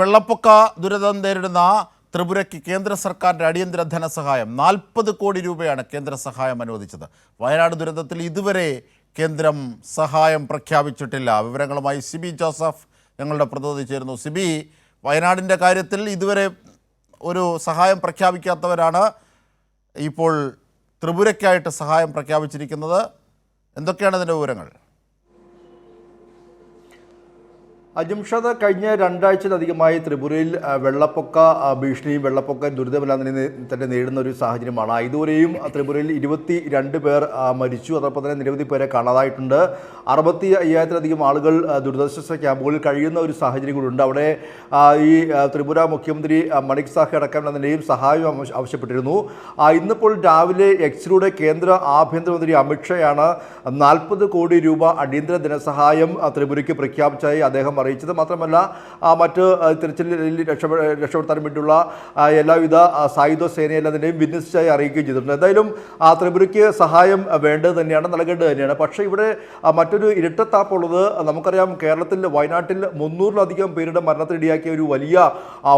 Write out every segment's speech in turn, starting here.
വെള്ളപ്പൊക്ക ദുരിതം നേരിടുന്ന ത്രിപുരയ്ക്ക് കേന്ദ്ര സർക്കാരിൻ്റെ അടിയന്തര ധനസഹായം 40 കോടി രൂപയാണ് കേന്ദ്ര സഹായം അനുവദിച്ചത്. വയനാട് ദുരന്തത്തിൽ ഇതുവരെ കേന്ദ്രം സഹായം പ്രഖ്യാപിച്ചിട്ടില്ല. വിവരങ്ങളുമായി സിബി ജോസഫ് ഞങ്ങളുടെ പ്രതിനിധി ചേരുന്നു. സിബി, വയനാടിൻ്റെ കാര്യത്തിൽ ഇതുവരെ ഒരു സഹായം പ്രഖ്യാപിക്കാത്തവരാണ് ഇപ്പോൾ ത്രിപുരയ്ക്കായിട്ട് സഹായം പ്രഖ്യാപിച്ചിരിക്കുന്നത്. എന്തൊക്കെയാണ് അതിൻ്റെ വിവരങ്ങൾ? അജംഷാദ്, കഴിഞ്ഞ രണ്ടാഴ്ചയിലധികമായി ത്രിപുരയിൽ വെള്ളപ്പൊക്ക ഭീഷണിയും വെള്ളപ്പൊക്ക ദുരിതമെല്ലാം തന്നെ നേരിടുന്ന ഒരു സാഹചര്യമാണ്. ഇതുവരെയും ത്രിപുരയിൽ 22 പേർ മരിച്ചു. അതോടൊപ്പം തന്നെ നിരവധി പേരെ കാണാതായിട്ടുണ്ട്. 65,000-ലധികം ആളുകൾ ദുരിതാശ്വാസ ക്യാമ്പുകളിൽ കഴിയുന്ന ഒരു സാഹചര്യം കൂടിയുണ്ട്. അവിടെ ഈ ത്രിപുര മുഖ്യമന്ത്രി മണിക് സാഹി അടക്കമുള്ളതിൻ്റെയും സഹായം ആവശ്യപ്പെട്ടിരുന്നു. ഇന്നിപ്പോൾ രാവിലെ എക്സിലൂടെ കേന്ദ്ര ആഭ്യന്തരമന്ത്രി അമിത്ഷായാണ് 40 കോടി രൂപ അടിയന്തര ധനസഹായം ത്രിപുരയ്ക്ക് പ്രഖ്യാപിച്ചതായി അദ്ദേഹം അറിയിച്ചത്. മാത്രമല്ല മറ്റ് തിരച്ചിലിൽ രക്ഷപ്പെടുത്താൻ വേണ്ടിയുള്ള എല്ലാവിധ സായുധ സേനയെല്ലാത്തിൻ്റെയും വിന്യസിച്ചായി അറിയിക്കുകയും ചെയ്തിട്ടുണ്ട്. എന്തായാലും ത്രിപുരയ്ക്ക് സഹായം വേണ്ടത് തന്നെയാണ്, നൽകേണ്ടത് തന്നെയാണ്. പക്ഷേ ഇവിടെ മറ്റൊരു ഇരട്ടത്താപ്പുള്ളത് നമുക്കറിയാം. കേരളത്തിൽ വയനാട്ടിൽ 300-ലധികം പേരുടെ മരണത്തിനിടയാക്കിയ ഒരു വലിയ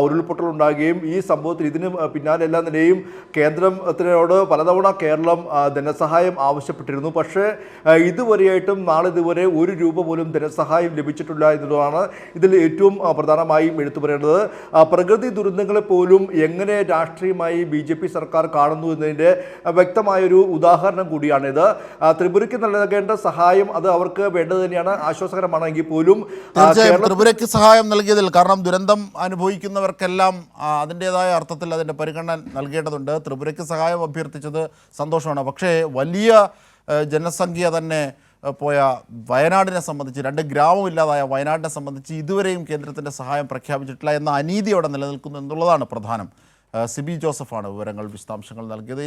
ഉരുൾപൊട്ടൽ ഉണ്ടാകുകയും ഈ സംഭവത്തിൽ ഇതിന് പിന്നാലെ എല്ലാം തന്നെയും കേന്ദ്രത്തിനോട് പലതവണ കേരളം ധനസഹായം ആവശ്യപ്പെട്ടിരുന്നു. പക്ഷേ ഇതുവരെയായിട്ടും നാളിതുവരെ 1 രൂപ പോലും ധനസഹായം ലഭിച്ചിട്ടില്ല എന്നുള്ളതാണ് ഇതിൽ ഏറ്റവും പ്രധാനമായും എടുത്തു പറയേണ്ടത്. പ്രകൃതി ദുരന്തങ്ങളെ പോലും എങ്ങനെ രാഷ്ട്രീയമായി BJP സർക്കാർ കാണുന്നു എന്നതിൻ്റെ വ്യക്തമായൊരു ഉദാഹരണം കൂടിയാണിത്. ത്രിപുരയ്ക്ക് നൽകേണ്ട സഹായം അത് അവർക്ക് വേണ്ടത് തന്നെയാണ്, ആശ്വാസകരമാണെങ്കിൽ പോലും ത്രിപുരയ്ക്ക് സഹായം നൽകിയതിൽ കാരണം ദുരന്തം അനുഭവിക്കുന്നവർക്കെല്ലാം അതിൻ്റെതായ അർത്ഥത്തിൽ അതിൻ്റെ പരിഗണന നൽകേണ്ടതുണ്ട്. ത്രിപുരയ്ക്ക് സഹായം അഭ്യർത്ഥിച്ചത് സന്തോഷമാണ്. പക്ഷേ വലിയ ജനസംഖ്യ തന്നെ പോയ വയനാടിനെ സംബന്ധിച്ച്, 2 ഗ്രാമം ഇല്ലാതായ വയനാടിനെ സംബന്ധിച്ച് ഇതുവരെയും കേന്ദ്രത്തിൻ്റെ സഹായം പ്രഖ്യാപിച്ചിട്ടില്ല എന്ന അനീതി അവിടെ നിലനിൽക്കുന്നു എന്നുള്ളതാണ് പ്രധാനം. സിബി ജോസഫാണ് വിവരങ്ങൾ, വിശദാംശങ്ങൾ നൽകിയത്.